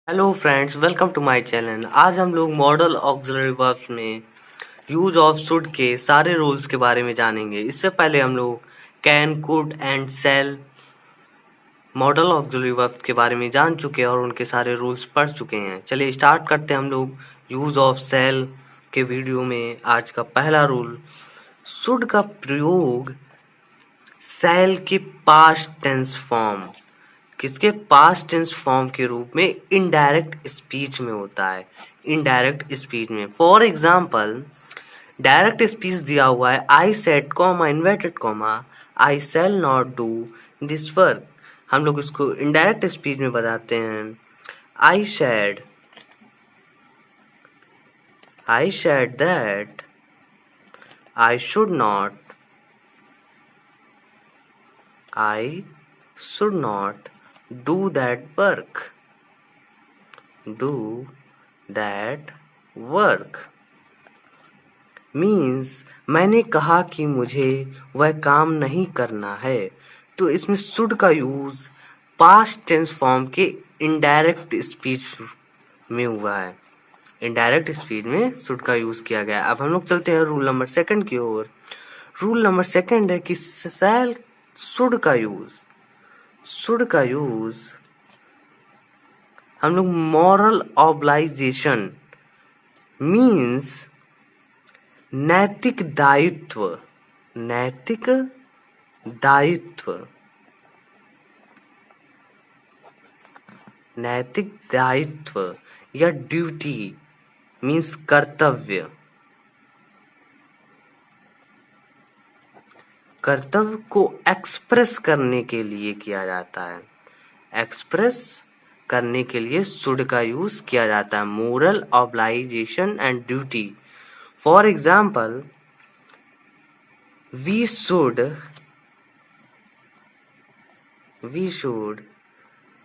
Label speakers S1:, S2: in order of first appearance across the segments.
S1: Hello friends, welcome to my channel. आज हम लोग मॉडल ऑक्सिलरी वर्ब्स में यूज ऑफ शुड के सारे रूल्स के बारे में जानेंगे। इससे पहले हम लोग can, could and shall model auxiliary verbs के बारे में जान चुके हैं और उनके सारे रूल्स पढ़ चुके हैं। चलिए स्टार्ट करते हैं हम लोग यूज ऑफ शैल के वीडियो में। आज का पहला रूल, शुड का प्रयोग शैल के पास्ट टेंस फॉर्म, किसके पास्ट टेंस फॉर्म के रूप में इनडायरेक्ट स्पीच में होता है। इनडायरेक्ट स्पीच में फॉर एग्जाम्पल डायरेक्ट स्पीच दिया हुआ है, I said comma inverted comma I shall not do this work. हम लोग इसको इनडायरेक्ट स्पीच में बताते हैं, I said that I should not do that work means मैंने कहा कि मुझे वह काम नहीं करना है। तो इसमें शुड का यूज पास्ट टेंस फॉर्म के इनडायरेक्ट स्पीच में हुआ है। इनडायरेक्ट स्पीच में शुड का यूज किया गया। अब हम लोग चलते हैं रूल नंबर सेकंड की ओर। रूल नंबर सेकंड है कि शुड का यूज हम लोग मॉरल ऑब्लाइजेशन मीन्स नैतिक दायित्व या ड्यूटी मीन्स कर्तव्य को एक्सप्रेस करने के लिए किया जाता है। एक्सप्रेस करने के लिए शुड का यूज किया जाता है। Moral obligation and duty. For example we should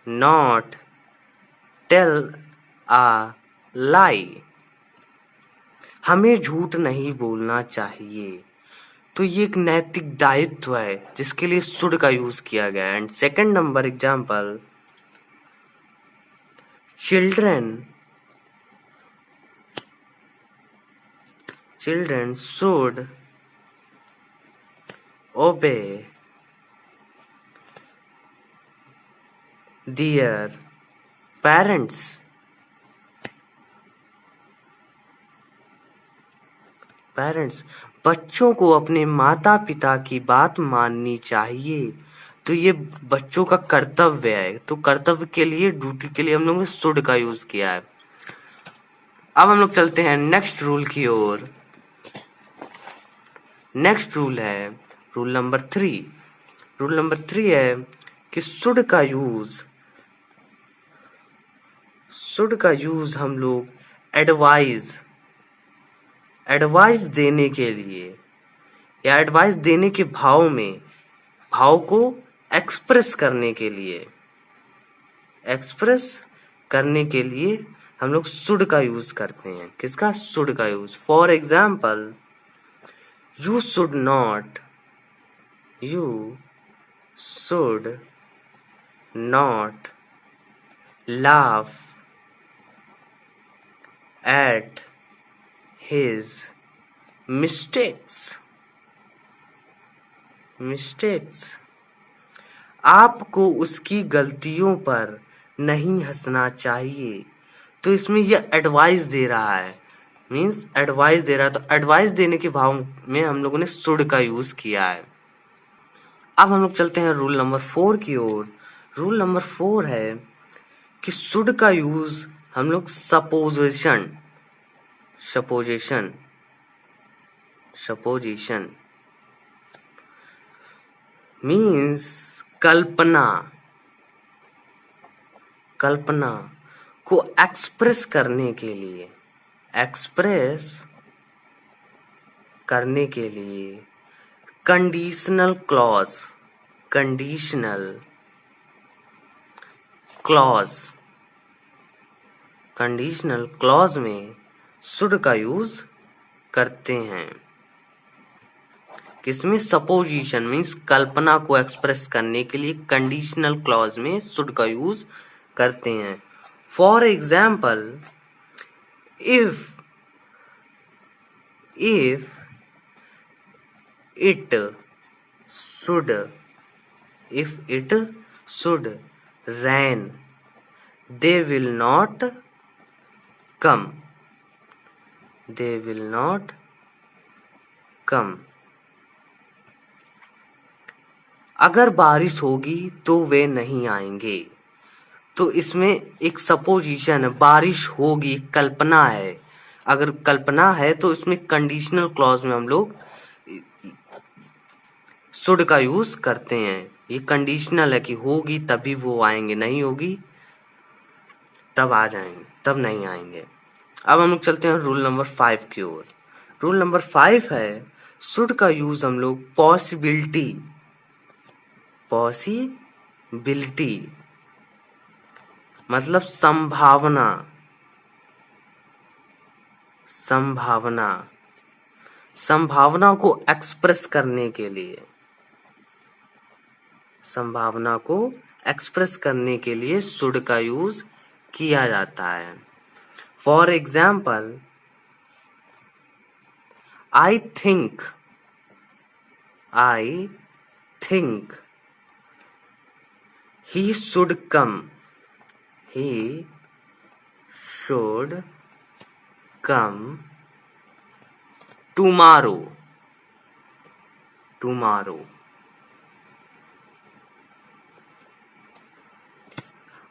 S1: not tell a lie. हमें झूठ नहीं बोलना चाहिए। तो ये एक नैतिक दायित्व है जिसके लिए शुड का यूज किया गया है। And second number example, children should obey their parents. बच्चों को अपने माता पिता की बात माननी चाहिए। तो ये बच्चों का कर्तव्य है। तो कर्तव्य के लिए, ड्यूटी के लिए हम लोगों ने शुड का यूज किया है। अब हम लोग चलते हैं नेक्स्ट रूल की ओर। नेक्स्ट रूल है रूल नंबर 3। रूल नंबर 3 है कि शुड का यूज हम लोग एडवाइस देने के लिए या एडवाइस देने के भाव को एक्सप्रेस करने के लिए हम लोग शुड का यूज करते हैं। किसका? शुड का use. For example you should not laugh at his mistakes. आपको उसकी गलतियों पर नहीं हंसना चाहिए। तो इसमें यह एडवाइस दे रहा है, मीन्स एडवाइस दे रहा है। तो एडवाइस देने के भाव में हम लोगों ने शुड का यूज किया है। अब हम लोग चलते हैं रूल नंबर 4 की ओर। रूल नंबर 4 है कि शुड का यूज हम लोग सपोजिशन मीन्स कल्पना को एक्सप्रेस करने के लिए कंडीशनल क्लॉज में शुड का यूज करते हैं। किसमें? सपोजिशन मीन्स कल्पना को एक्सप्रेस करने के लिए कंडीशनल क्लॉज में शुड का यूज करते हैं। For example, if it should rain, they will not come. अगर बारिश होगी तो वे नहीं आएंगे। तो इसमें एक सपोजिशन है, बारिश होगी, कल्पना है। अगर कल्पना है तो इसमें कंडीशनल क्लॉज में हम लोग शुड का यूज करते हैं। ये कंडीशनल है कि होगी तभी वो आएंगे, नहीं होगी तब आ जाएंगे, तब नहीं आएंगे। अब हम लोग चलते हैं रूल नंबर 5 की ओर। रूल नंबर 5 है, शुड का यूज हम लोग पॉसिबिलिटी मतलब संभावना को एक्सप्रेस करने के लिए शुड का यूज किया जाता है। For example, I think he should come tomorrow।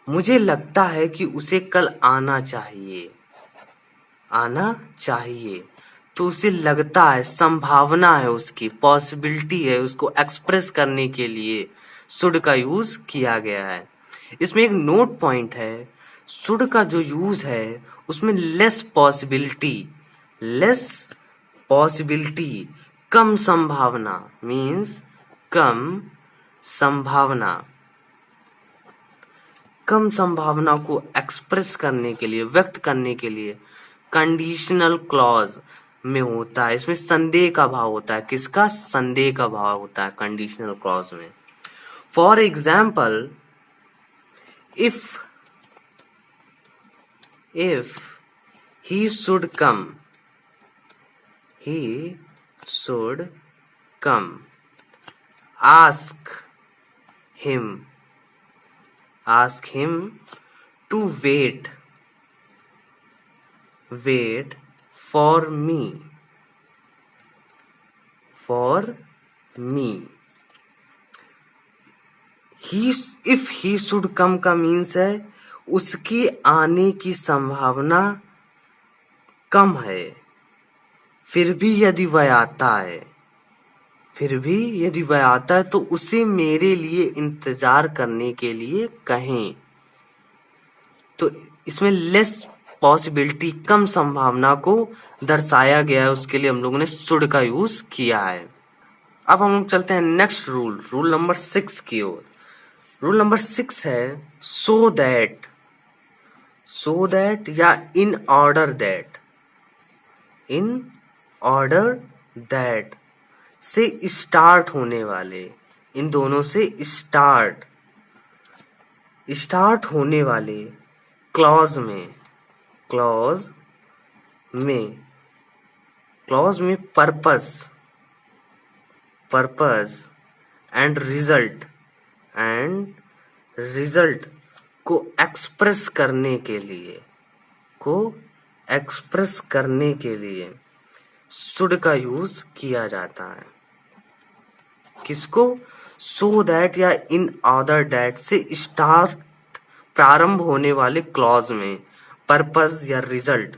S1: मुझे लगता है कि उसे कल आना चाहिए। तो उसे लगता है, संभावना है, उसकी पॉसिबिलिटी है, उसको एक्सप्रेस करने के लिए शुड का यूज किया गया है। इसमें एक नोट पॉइंट है, शुड का जो यूज है उसमें लेस पॉसिबिलिटी, कम संभावना मीन्स कम संभावना को एक्सप्रेस करने के लिए, व्यक्त करने के लिए कंडीशनल क्लॉज में होता है। इसमें संदेह का भाव होता है। किसका? संदेह का भाव होता है कंडीशनल क्लॉज में। For example, if he should come, ask him to wait for me। if he should come का मीन्स है उसके आने की संभावना कम है, फिर भी यदि वह आता है तो उसे मेरे लिए इंतजार करने के लिए कहें। तो इसमें लेस पॉसिबिलिटी, कम संभावना को दर्शाया गया है, उसके लिए हम लोगों ने शुड का यूज किया है। अब हम लोग चलते हैं नेक्स्ट रूल नंबर 6 की ओर। रूल नंबर 6 है सो दैट या इन ऑर्डर दैट से स्टार्ट होने वाले, इन दोनों से स्टार्ट होने वाले क्लॉज में पर्पस एंड रिजल्ट को एक्सप्रेस करने के लिए शुड का यूज किया जाता है। किसको? सो दैट या इन ऑर्डर दैट से स्टार्ट, प्रारंभ होने वाले क्लॉज में पर्पस या रिजल्ट,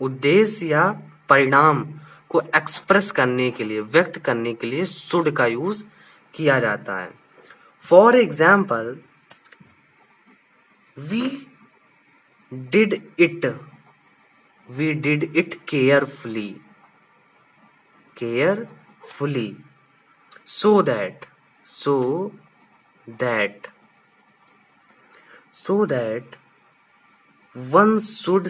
S1: उद्देश्य या परिणाम को एक्सप्रेस करने के लिए, व्यक्त करने के लिए शुड का यूज किया जाता है। For example, we did it carefully so that one should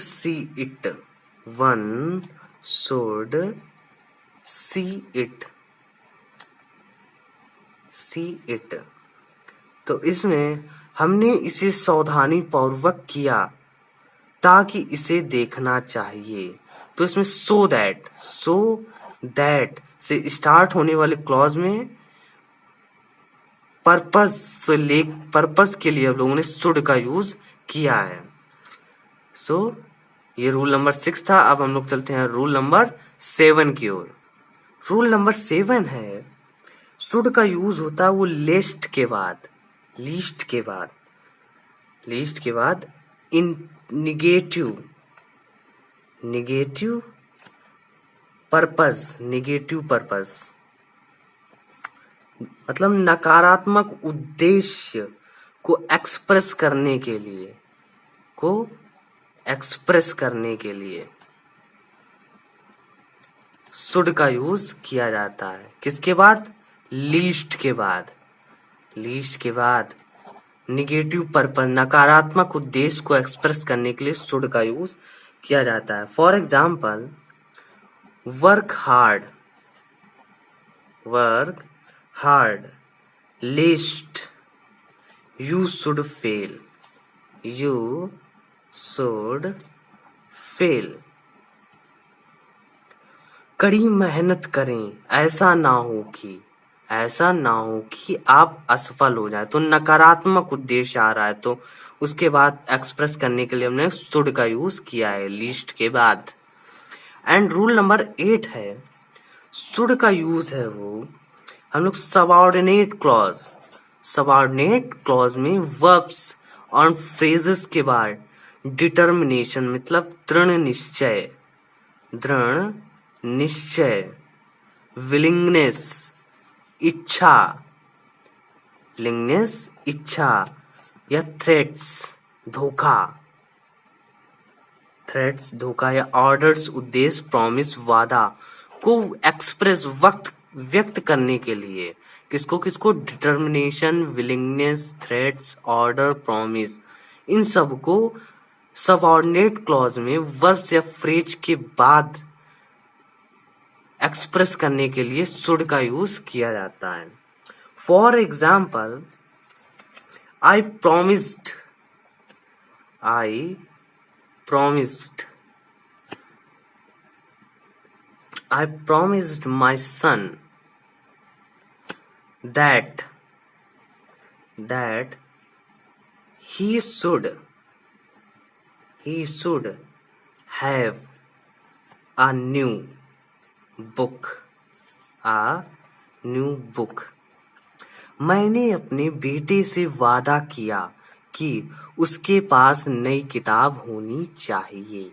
S1: see it। तो इसमें हमने इसे सावधानी पूर्वक किया, ताकि इसे देखना चाहिए। तो इसमें सो दैट से स्टार्ट होने वाले क्लॉज में पर्पस के लिए हम लोगों ने शुड का यूज किया है। ये रूल नंबर 6 था। अब हम लोग चलते हैं रूल नंबर 7 की ओर। रूल नंबर 7 है, शुड का यूज होता है वो लीस्ट के बाद इन निगेटिव पर्पस मतलब नकारात्मक उद्देश्य को एक्सप्रेस करने के लिए शुड का यूज किया जाता है। किसके बाद? लीस्ट के बाद निगेटिव पर्पस नकारात्मक उद्देश्य को एक्सप्रेस करने के लिए शुड का यूज किया जाता है। For example, work hard list you should fail. कड़ी मेहनत करें, ऐसा ना हो कि आप असफल हो जाए। तो नकारात्मक उद्देश्य आ रहा है तो उसके बाद एक्सप्रेस करने के लिए हमने शुड का यूज किया है लिस्ट के बाद। एंड रूल नंबर 8 है, शुड का यूज है वो हम लोग सबऑर्डिनेट क्लॉज में वर्ब्स और फ्रेजेस के बाद डिटर्मिनेशन मतलब दृढ़ निश्चय, विलिंगनेस इच्छा या थ्रेट्स धोखा या ऑर्डर्स उद्देश्य प्रॉमिस वादा को एक्सप्रेस व्यक्त करने के लिए किसको determination, willingness, threats, order, promise, इन सब को सबऑर्डिनेट क्लॉज में वर्ब्स या फ्रेज के बाद एक्सप्रेस करने के लिए शुड का यूज किया जाता है। For example, I promised my son that he should have a new book. मैंने अपने बेटे से वादा किया कि उसके पास नई किताब होनी चाहिए।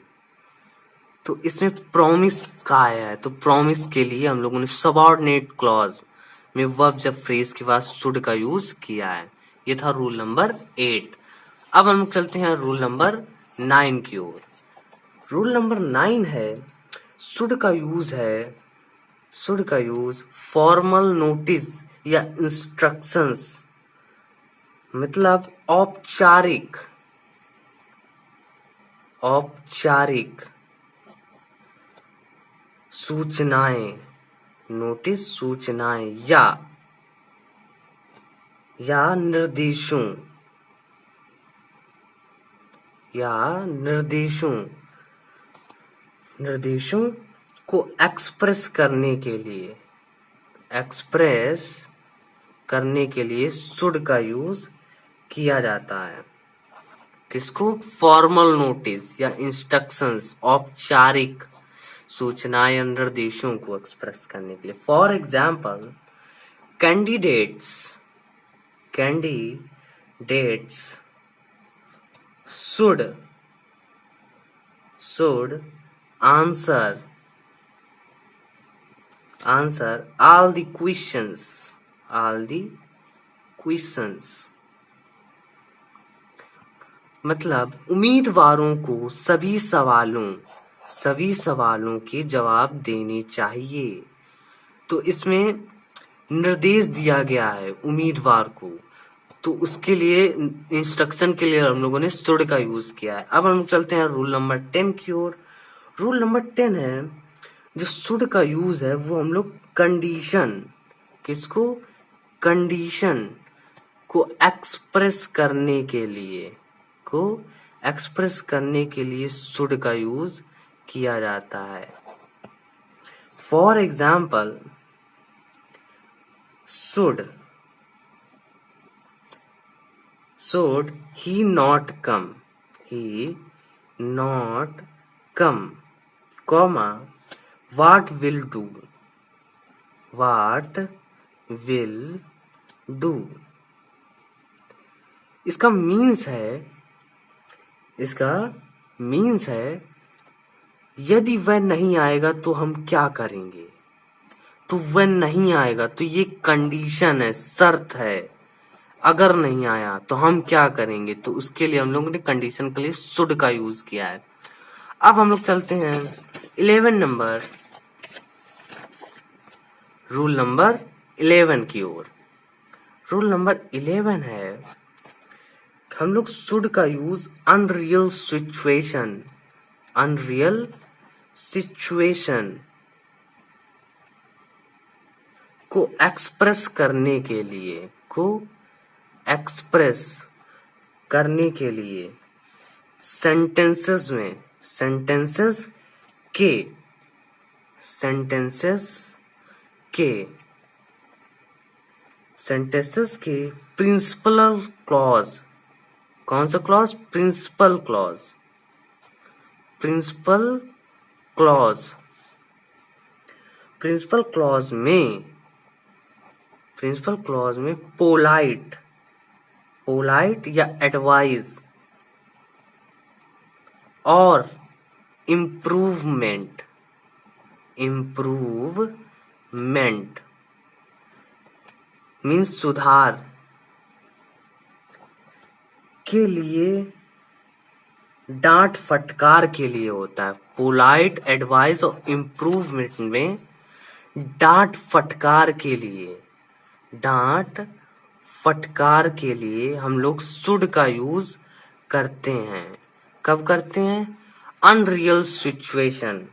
S1: तो इसमें प्रॉमिस का आया है, तो प्रॉमिस के लिए हम लोगों ने सबऑर्डिनेट क्लॉज में वर्ब या फ्रेज के बाद शुड का यूज किया है। ये था रूल नंबर 8। अब हम चलते हैं रूल नंबर 9 की ओर। रूल नंबर 9 है, शुड का यूज फॉर्मल नोटिस या इंस्ट्रक्शंस मतलब औपचारिक सूचनाएं या निर्देशों को एक्सप्रेस करने के लिए शुड का यूज किया जाता है। किसको? फॉर्मल नोटिस या इंस्ट्रक्शंस, औपचारिक सूचनाएं या निर्देशों को एक्सप्रेस करने के लिए। For example, candidates should answer all the questions मतलब उम्मीदवारों को सभी सवालों के जवाब देने चाहिए। तो इसमें निर्देश दिया गया है उम्मीदवार को, तो उसके लिए इंस्ट्रक्शन के लिए हम लोगों ने शुड का यूज किया है। अब हम चलते हैं रूल नंबर 10 की ओर। रूल नंबर 10 है, जो शुड का यूज है वो हम लोग कंडीशन को एक्सप्रेस करने के लिए एक्सप्रेस करने के लिए शुड का यूज किया जाता है। For example, should he not come, comma, what will do, इसका मीन्स है यदि वह नहीं आएगा तो हम क्या करेंगे। तो वह नहीं आएगा तो ये कंडीशन है, शर्त है, अगर नहीं आया तो हम क्या करेंगे, तो उसके लिए हम लोगों ने कंडीशन के लिए शुड का यूज किया है। अब हम लोग चलते हैं 11 नंबर, रूल नंबर 11 की ओर। रूल नंबर 11 है, हम लोग शुड का यूज अनरियल सिचुएशन को एक्सप्रेस करने के लिए सेंटेंसेस के प्रिंसिपल क्लॉज, कौन सा क्लॉज, प्रिंसिपल क्लॉज में पोलाइट या एडवाइस और इम्प्रूवमेंट मीन्स सुधार के लिए, डांट फटकार के लिए होता है। पोलाइट, एडवाइस और इम्प्रूवमेंट में डांट फटकार के लिए हम लोग शुड का यूज करते हैं। कब करते हैं? अनरियल सिचुएशन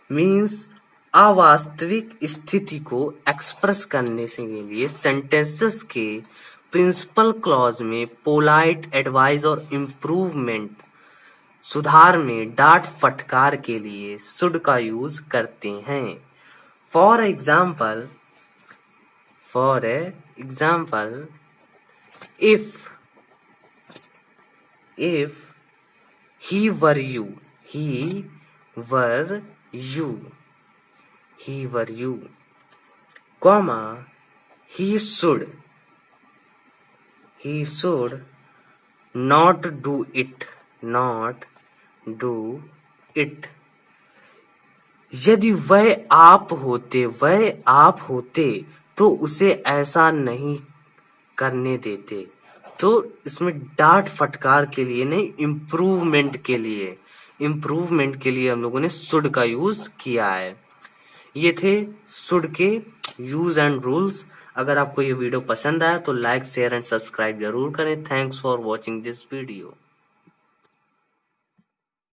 S1: मीन्स अवास्तविक स्थिति को एक्सप्रेस करने के लिए सेंटेंसेस के प्रिंसिपल क्लॉज में पोलाइट, एडवाइस और इम्प्रूवमेंट, सुधार में डांट फटकार के लिए शुड का यूज करते हैं। For example, if he were you, comma, he should not do it, यदि वह आप होते तो उसे ऐसा नहीं करने देते। तो इसमें डांट फटकार के लिए नहीं, इम्प्रूवमेंट के लिए हम लोगों ने शुड का यूज किया है। ये थे शुड के यूज एंड रूल्स। अगर आपको ये वीडियो पसंद आया तो लाइक, शेयर एंड सब्सक्राइब जरूर करें। Thanks for watching this video.